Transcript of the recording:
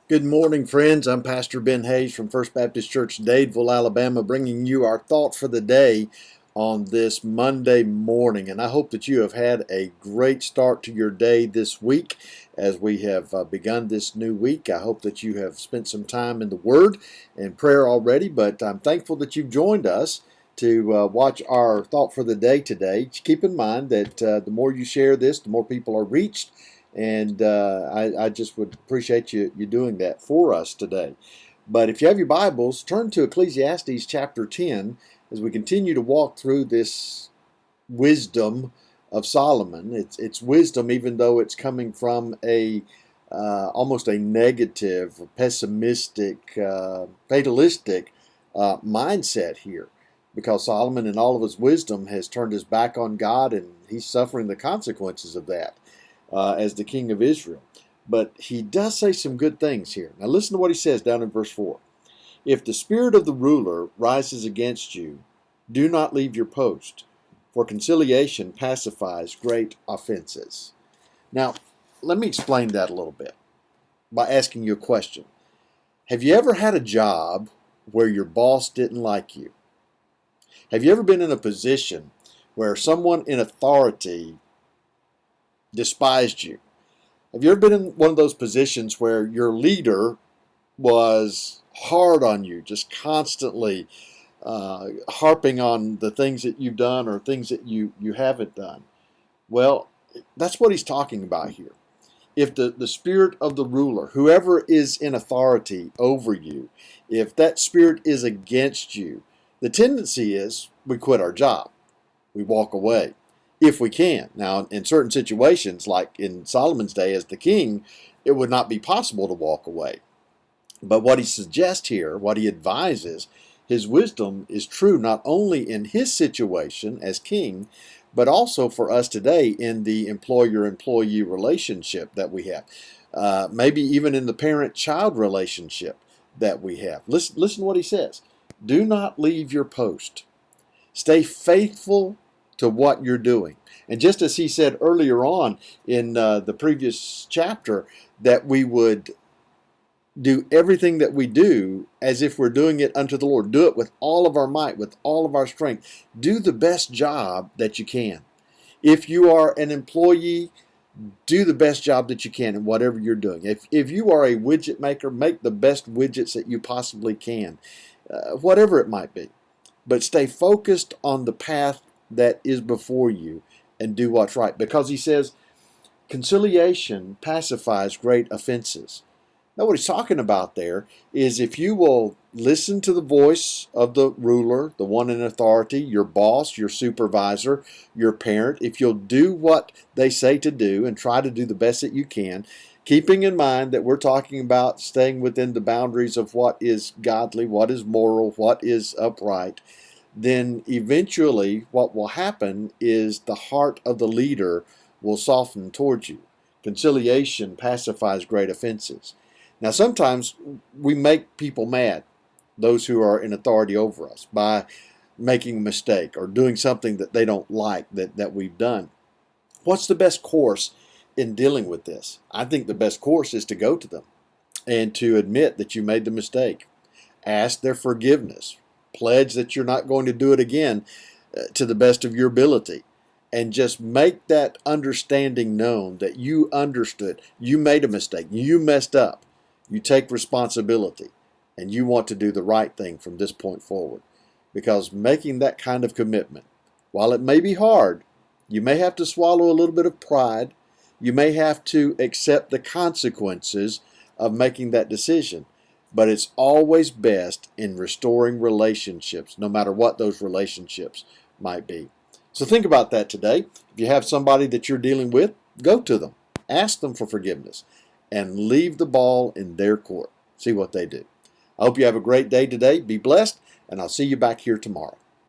Good morning, friends. I'm Pastor Ben Hayes from First Baptist Church, Dadeville, Alabama, bringing you our thought for the day on this Monday morning. And I hope that you have had a great start to your day this week as we have begun this new week. I hope that you have spent some time in the Word and prayer already, but I'm thankful that you've joined us to watch our thought for the day today. Keep in mind that the more you share this, the more people are reached. And I just would appreciate you doing that for us today. But if you have your Bibles, turn to Ecclesiastes chapter 10 as we continue to walk through this wisdom of Solomon. It's wisdom, even though it's coming from a almost a negative, pessimistic, fatalistic mindset here. Because Solomon, in all of his wisdom, has turned his back on God, and he's suffering the consequences of that. As the king of Israel. But he does say some good things here. Now listen to what he says down in verse 4. If the spirit of the ruler rises against you, do not leave your post, for conciliation pacifies great offenses. Now, let me explain that a little bit by asking you a question. Have you ever had a job where your boss didn't like you? Have you ever been in a position where someone in authority despised you? Have you ever been in one of those positions where your leader was hard on you, just constantly harping on the things that you've done or things that you haven't done? Well, that's what he's talking about here. If the spirit of the ruler, whoever is in authority over you, if that spirit is against you, the tendency is we quit our job. We walk away. If we can. Now, in certain situations, like in Solomon's day as the king, it would not be possible to walk away. But what he suggests here, what he advises, his wisdom is true not only in his situation as king, but also for us today in the employer-employee relationship that we have. Maybe even in the parent-child relationship that we have. Listen to what he says. Do not leave your post. Stay faithful to what you're doing. And just as he said earlier on in the previous chapter, that we would do everything that we do as if we're doing it unto the Lord. Do it with all of our might, with all of our strength. Do the best job that you can. If you are an employee, do the best job that you can in whatever you're doing. If you are a widget maker, make the best widgets that you possibly can, whatever it might be. But stay focused on the path that is before you and do what's right. Because he says, conciliation pacifies great offenses. Now what he's talking about there is if you will listen to the voice of the ruler, the one in authority, your boss, your supervisor, your parent, if you'll do what they say to do and try to do the best that you can, keeping in mind that we're talking about staying within the boundaries of what is godly, what is moral, what is upright, then eventually what will happen is the heart of the leader will soften towards you. Conciliation pacifies great offenses. Now sometimes we make people mad, those who are in authority over us, by making a mistake or doing something that they don't like that we've done. What's the best course in dealing with this? I think the best course is to go to them and to admit that you made the mistake. Ask their forgiveness. Pledge that you're not going to do it again to the best of your ability. And just make that understanding known that you understood. You made a mistake. You messed up. You take responsibility. And you want to do the right thing from this point forward. Because making that kind of commitment, while it may be hard, you may have to swallow a little bit of pride. You may have to accept the consequences of making that decision. But it's always best in restoring relationships, no matter what those relationships might be. So think about that today. If you have somebody that you're dealing with, go to them. Ask them for forgiveness. And leave the ball in their court. See what they do. I hope you have a great day today. Be blessed. And I'll see you back here tomorrow.